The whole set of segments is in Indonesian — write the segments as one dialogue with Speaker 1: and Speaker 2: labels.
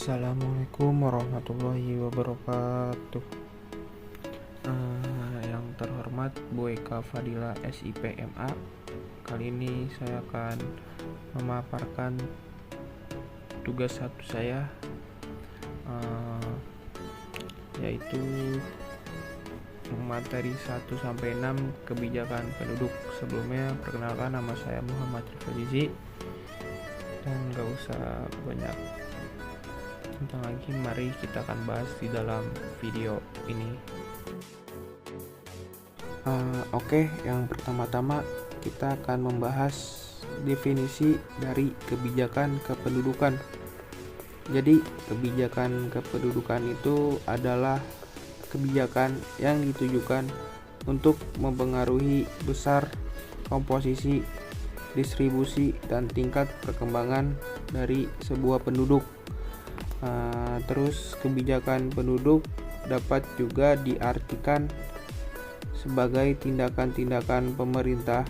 Speaker 1: Assalamualaikum warahmatullahi wabarakatuh. Yang terhormat Bu Eka Fadila SIPMA. Kali ini saya akan memaparkan tugas satu saya, yaitu materi 1-6 kebijakan penduduk. Sebelumnya perkenalkan, nama saya Muhammad Rifajizi, dan gak usah banyak tentang lagi, mari kita akan bahas di dalam video ini. Oke, yang pertama-tama kita akan membahas definisi dari kebijakan kependudukan. Jadi, kebijakan kependudukan itu adalah kebijakan yang ditujukan untuk mempengaruhi besar komposisi, distribusi, dan tingkat perkembangan dari sebuah penduduk. Terus kebijakan penduduk dapat juga diartikan sebagai tindakan-tindakan pemerintah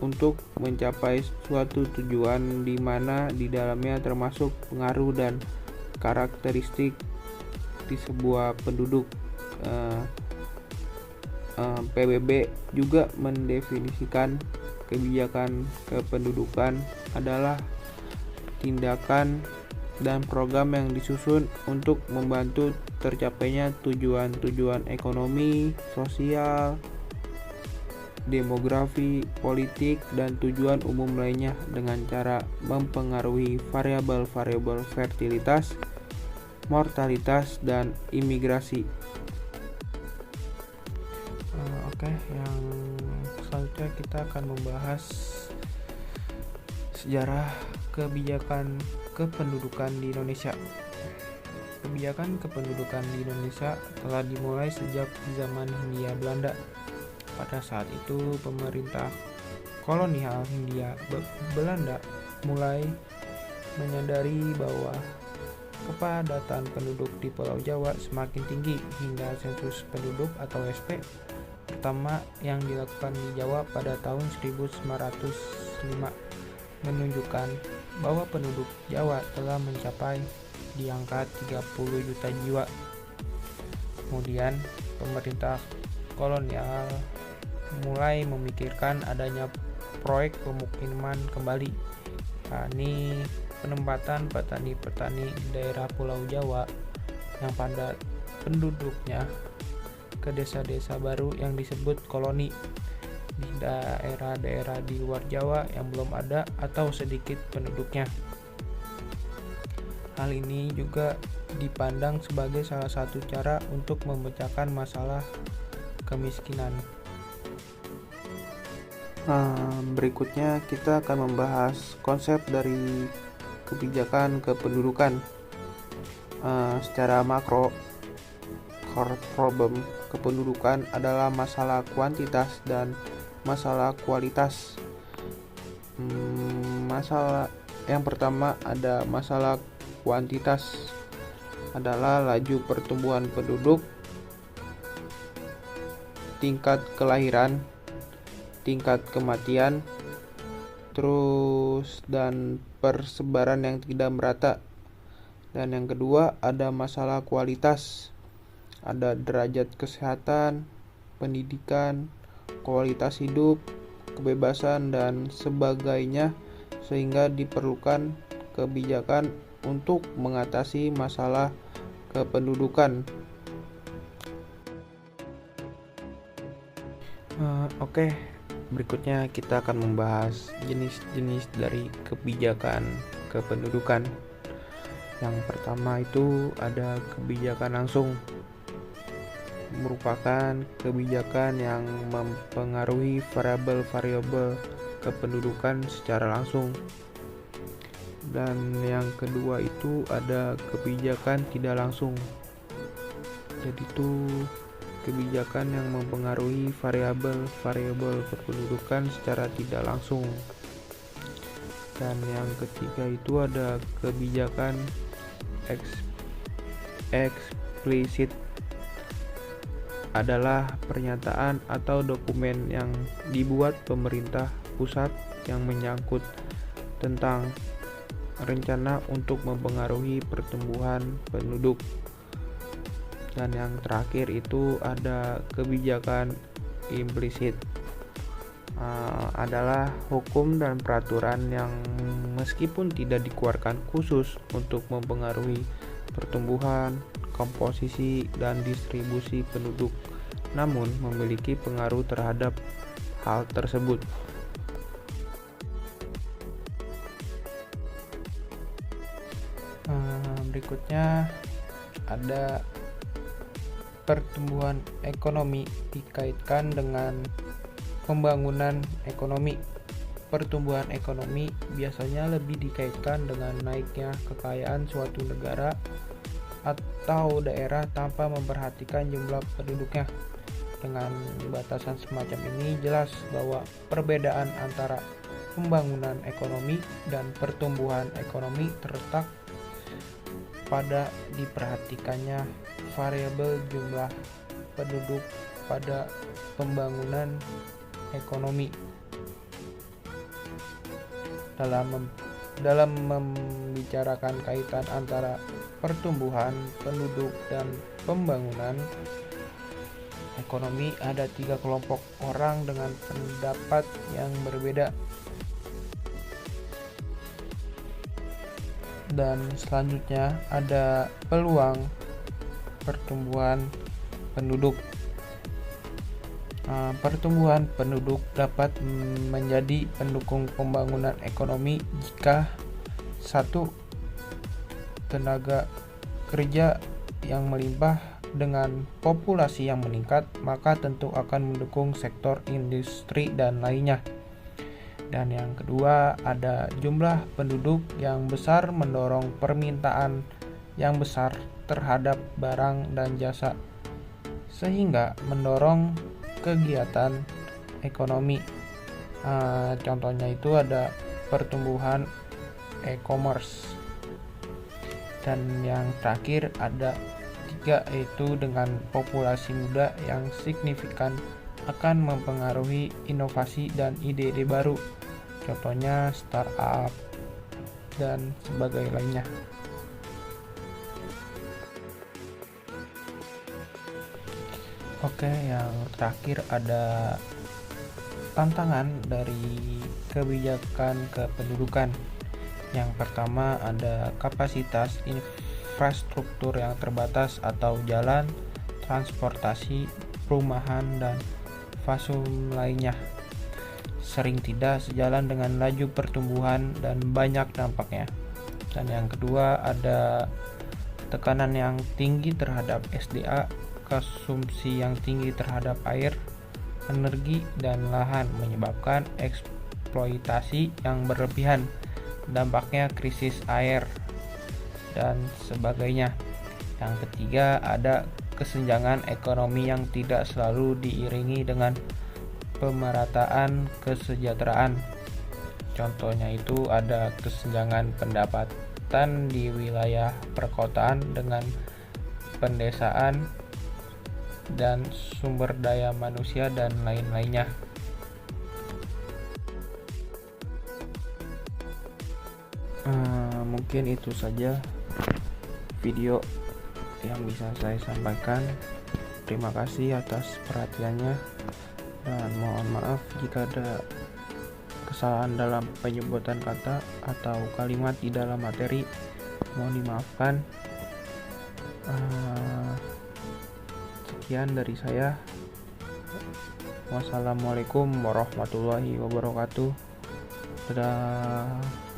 Speaker 1: untuk mencapai suatu tujuan, di mana di dalamnya termasuk pengaruh dan karakteristik di sebuah penduduk. PBB juga mendefinisikan kebijakan kependudukan adalah tindakan dan program yang disusun untuk membantu tercapainya tujuan-tujuan ekonomi, sosial, demografi, politik, dan tujuan umum lainnya dengan cara mempengaruhi variabel-variabel fertilitas, mortalitas, dan imigrasi. Oke, yang selanjutnya kita akan membahas sejarah kebijakan kependudukan di Indonesia. Kebijakan kependudukan di Indonesia telah dimulai sejak zaman Hindia Belanda. Pada saat itu, pemerintah kolonial Hindia Belanda mulai menyadari bahwa kepadatan penduduk di Pulau Jawa semakin tinggi hingga sensus penduduk atau SP pertama yang dilakukan di Jawa pada tahun 1905 menunjukkan bahwa penduduk Jawa telah mencapai di angka 30 juta jiwa. Kemudian pemerintah kolonial mulai memikirkan adanya proyek pemukiman kembali, yakni penempatan petani-petani di daerah Pulau Jawa yang padat penduduknya ke desa-desa baru yang disebut koloni di daerah-daerah di luar Jawa yang belum ada atau sedikit penduduknya. Hal ini juga dipandang sebagai salah satu cara untuk memecahkan masalah kemiskinan. Berikutnya kita akan membahas konsep dari kebijakan kependudukan. Secara makro, core problem kependudukan adalah masalah kuantitas dan masalah kualitas. Masalah yang pertama ada masalah kuantitas, adalah laju pertumbuhan penduduk, tingkat kelahiran, tingkat kematian, dan persebaran yang tidak merata. Dan yang kedua ada masalah kualitas, ada derajat kesehatan, pendidikan, kualitas hidup, kebebasan, dan sebagainya, sehingga diperlukan kebijakan untuk mengatasi masalah kependudukan. Oke, berikutnya kita akan membahas jenis-jenis dari kebijakan kependudukan. Yang pertama itu ada kebijakan langsung, merupakan kebijakan yang mempengaruhi variabel-variabel kependudukan secara langsung. Dan yang kedua itu ada kebijakan tidak langsung, jadi itu kebijakan yang mempengaruhi variabel-variabel kependudukan secara tidak langsung. Dan yang ketiga itu ada kebijakan eksplisit, adalah pernyataan atau dokumen yang dibuat pemerintah pusat yang menyangkut tentang rencana untuk mempengaruhi pertumbuhan penduduk. Dan yang terakhir itu ada kebijakan implisit. Adalah hukum dan peraturan yang meskipun tidak dikeluarkan khusus untuk mempengaruhi pertumbuhan, komposisi, dan distribusi penduduk, namun memiliki pengaruh terhadap hal tersebut. Berikutnya ada pertumbuhan ekonomi dikaitkan dengan pembangunan ekonomi. Pertumbuhan ekonomi biasanya lebih dikaitkan dengan naiknya kekayaan suatu negara atau daerah tanpa memperhatikan jumlah penduduknya. Dengan batasan semacam ini jelas bahwa perbedaan antara pembangunan ekonomi dan pertumbuhan ekonomi terletak pada diperhatikannya variabel jumlah penduduk pada pembangunan ekonomi. Dalam membicarakan kaitan antara pertumbuhan penduduk dan pembangunan ekonomi, ada 3 kelompok orang dengan pendapat yang berbeda. Dan selanjutnya ada peluang pertumbuhan penduduk. Pertumbuhan penduduk dapat menjadi pendukung pembangunan ekonomi jika 1. Tenaga kerja yang melimpah. Dengan populasi yang meningkat, maka tentu akan mendukung sektor industri dan lainnya. Dan yang kedua, ada jumlah penduduk yang besar mendorong permintaan yang besar terhadap barang dan jasa, sehingga mendorong kegiatan ekonomi. Contohnya itu ada pertumbuhan e-commerce. Dan yang terakhir ada 3, yaitu dengan populasi muda yang signifikan akan mempengaruhi inovasi dan ide-ide baru. Contohnya startup dan sebagainya lainnya. Oke, yang terakhir ada tantangan dari kebijakan kependudukan. Yang pertama ada kapasitas infrastruktur yang terbatas atau jalan, transportasi, perumahan, dan fasum lainnya sering tidak sejalan dengan laju pertumbuhan dan banyak dampaknya. Dan yang kedua ada tekanan yang tinggi terhadap SDA, konsumsi yang tinggi terhadap air, energi, dan lahan menyebabkan eksploitasi yang berlebihan. Dampaknya krisis air dan sebagainya. Yang ketiga ada kesenjangan ekonomi yang tidak selalu diiringi dengan pemerataan kesejahteraan. Contohnya itu ada kesenjangan pendapatan di wilayah perkotaan dengan pedesaan dan sumber daya manusia dan lain-lainnya. Mungkin itu saja video yang bisa saya sampaikan. Terima kasih atas perhatiannya dan mohon maaf jika ada kesalahan dalam penyebutan kata atau kalimat di dalam materi, mohon dimaafkan. Sekian dari saya. Wassalamualaikum warahmatullahi wabarakatuh. Dadah.